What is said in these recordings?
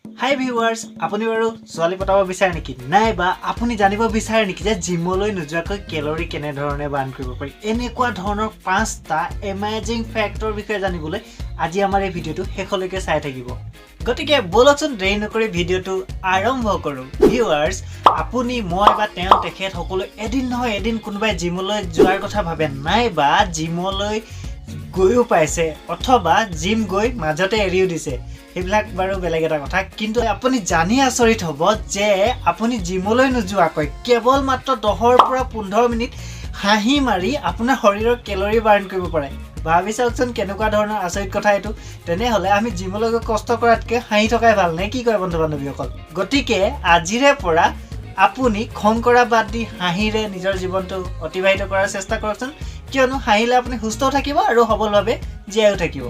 Hi viewers, আপুনি বাৰু ছোৱালী পটাব বিচাৰে নেকি? নাইবা আপুনি জানিব বিচাৰে নেকি যে জিমলৈ নোযোৱাকৈ কেলৰি কেনে ধৰণে বাৰ্ণ কৰিব পাৰি? এনেকুৱা ধৰণৰ 5টা এমেজিং ফেক্টৰ বিষয়ে জানিবলৈ আজি আমাৰ এই ভিডিঅটো শেষলৈকে চাই থাকিব। গতিকে বলকচোন দেৰি নকৰি ভিডিঅটো আৰম্ভ কৰোঁ। ভিউৱাৰ্ছ, আপুনি মই বা তেওঁ তেখেত সকলো এদিন নহয় এদিন কোনোবাই জিমলৈ যোৱাৰ কথা ভাবে, নাইবা জিমলৈ গৈও পাইছে অথবা জিম গৈ মাজতে এৰিও দিছে। এইবিলাক বাৰু বেলেগ এটা কথা, কিন্তু আপুনি জানি আচৰিত হ'ব যে আপুনি জিমলৈ নোযোৱাকৈ কেৱল মাত্ৰ 10ৰ পৰা 15 মিনিট হাঁহি মাৰি আপোনাৰ শৰীৰৰ কেলৰি বাৰ্ণ কৰিব পাৰে। ভাবি চাওকচোন কেনেকুৱা ধৰণৰ আচৰিত কথা এইটো। তেনেহ'লে আমি জিমলৈ গৈ কষ্ট কৰাতকৈ হাঁহি থকাই ভাল নে কি কয় বন্ধু বান্ধৱীসকল? গতিকে আজিৰে পৰা আপুনি খং কৰা বাদ দি হাঁহিৰে নিজৰ জীৱনটো অতিবাহিত কৰাৰ চেষ্টা কৰকচোন, কিয়নো হাঁহিলে আপুনি সুস্থও থাকিব আৰু সবলভাৱে জীয়াইও থাকিব।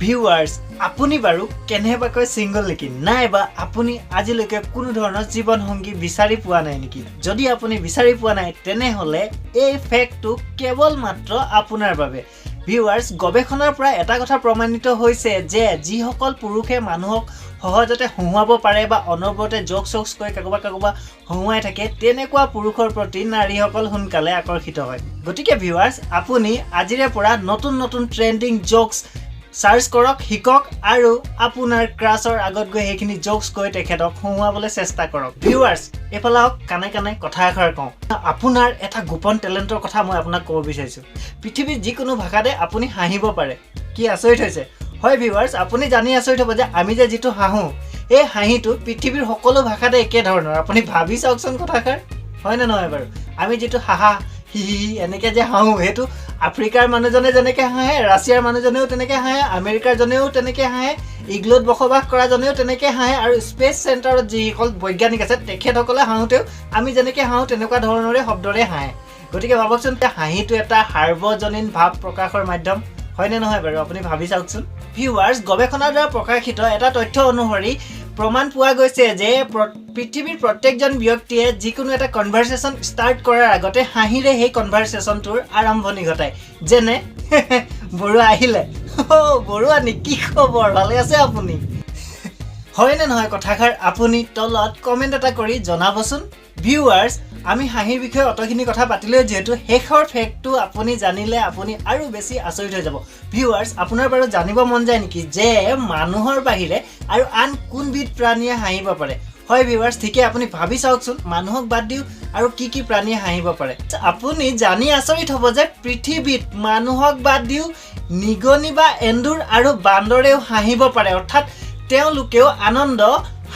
ভিউৱাৰ্ছ, আপুনি বাৰু কেনেবাকৈ ছিংগল নেকি? নাইবা আপুনি আজিলৈকে কোনো ধৰণৰ জীৱন সংগী বিচাৰি পোৱা নাই নেকি? যদি আপুনি বিচাৰি পোৱা নাই তেনেহ'লে এই ফেক্টটো কেৱল মাত্ৰ আপোনাৰ বাবে। ভিউৱাৰ্ছ, গৱেষণাৰ পৰা এটা কথা প্ৰমাণিত হৈছে যে যিসকল পুৰুষে মানুহক সহজতে হহুৱাব পাৰে বা অনবৰতে জোকছ কৰি কাকোবা হহুৱাই থাকে, তেনেকুৱা পুৰুষৰ প্ৰতি নাৰীসকল সোনকালে আকৰ্ষিত হয়। গতিকে ভিউৱাৰ্ছ, আপুনি আজিৰে পৰা নতুন ট্ৰেণ্ডিং জোকছ সাৰ্চ কৰক, শিকক আৰু আপোনাৰ ক্ৰাছৰ আগত গৈ সেইখিনি জোকছ কৈ তেখেতক হহুৱাবলৈ চেষ্টা কৰক। ভিউৱাৰ্ছ, এইফালে হওক কানে কথা এষাৰ কওঁ। আপোনাৰ এটা গোপন টেলেণ্টৰ কথা মই আপোনাক ক'ব বিচাৰিছোঁ। পৃথিৱীৰ যিকোনো ভাষাতে আপুনি হাঁহিব পাৰে। কি আচৰিত হৈছে? হয় ভিউৱাৰ্ছ, আপুনি জানি আচৰিত হ'ব যে আমি যে যিটো হাঁহোঁ, এই হাঁহিটো পৃথিৱীৰ সকলো ভাষাতে একে ধৰণৰ। আপুনি ভাবি চাওকচোন কথাষাৰ, হয়নে নহয় বাৰু? আমি যিটো হাঁহা হি এনেকৈ যে হাঁহোঁ, সেইটো আফ্ৰিকাৰ মানুহজনে যেনেকৈ হাঁহে, ৰাছিয়াৰ মানুহজনেও তেনেকৈ হাঁহে, আমেৰিকাৰ জনেও তেনেকৈ হাঁহে, ইগলুত বসবাস কৰা জনেও তেনেকৈ হাঁহে, আৰু স্পেচ চেণ্টাৰত যিসকল বৈজ্ঞানিক আছে তেখেতসকলে হাঁহোতেও আমি যেনেকৈ হাঁহোঁ তেনেকুৱা ধৰণৰে শব্দৰে হাঁহে। গতিকে ভাবকচোন, হাঁহিটো এটা সাৰ্বজনীন ভাৱ প্ৰকাশৰ মাধ্যম, হয়নে নহয় বাৰু? আপুনি ভাবি চাওকচোন। ভিউৱাৰ্ছ, গৱেষণাৰ দ্বাৰা প্ৰকাশিত এটা তথ্য অনুসৰি প্ৰমাণ পোৱা গৈছে যে পৃথিৱীৰ প্ৰত্যেকজন ব্যক্তিয়ে যিকোনো এটা কনভাৰচেশ্যন ষ্টাৰ্ট কৰাৰ আগতে হাঁহিৰে সেই কনভাৰচেশ্যনটোৰ আৰম্ভণি ঘটায়। যেনে বৰুৱা আহিলে, বৰুৱা নি, কি খবৰ, ভালে আছে আপুনি? হয়নে নহয় কথাষাৰ? আপুনি তলত কমেণ্ট এটা কৰি জনাবচোন। ভিউৱাৰ্ছ, আমি হাঁহিৰ বিষয়ে অতখিনি কথা পাতিলেও যিহেতু শেষৰ ফেক্টটো আপুনি জানিলে আপুনি আৰু বেছি আচৰিত হৈ যাব। ভিউৱাৰ্ছ, আপোনাৰ বাৰু জানিব মন যায় নেকি যে মানুহৰ বাহিৰে আৰু আন কোনবিধ প্ৰাণীয়ে হাঁহিব পাৰে? হয় ভিউৱাৰ্ছ, ঠিকে, আপুনি ভাবি চাওকচোন মানুহক বাদ দিও আৰু কি প্ৰাণীয়ে হাঁহিব পাৰে। আপুনি জানি আচৰিত হ'ব যে পৃথিৱীত মানুহক বাদ দিও নিগনি বা এন্দুৰ আৰু বান্দৰেও হাঁহিব পাৰে, অৰ্থাৎ তেওঁলোকেও আনন্দ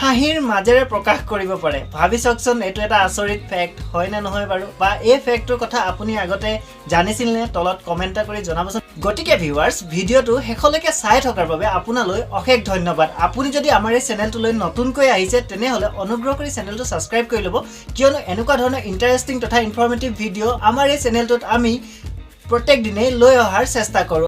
হাঁহিৰ মাজেৰে প্ৰকাশ কৰিব পাৰে। ভাবি চাওকচোন, এইটো এটা আচৰিত ফেক্ট, হয়নে নহয় বাৰু? বা এই ফেক্টটোৰ কথা আপুনি আগতে জানিছিল নে? তলত কমেণ্ট কৰি জনাবচোন। গতিকে ভিউৱাৰ্ছ, ভিডিঅ'টো শেষলৈকে চাই থকাৰ বাবে আপোনালৈ অশেষ ধন্যবাদ। আপুনি যদি আমাৰ এই চেনেলটোলৈ নতুনকৈ আহিছে তেনেহ'লে অনুগ্ৰহ কৰি চেনেলটো ছাবস্ক্ৰাইব কৰি ল'ব, কিয়নো এনেকুৱা ধৰণৰ ইণ্টাৰেষ্টিং তথা ইনফৰ্মেটিভ ভিডিঅ' আমাৰ এই চেনেলটোত আমি প্ৰত্যেক দিনেই লৈ অহাৰ চেষ্টা কৰোঁ।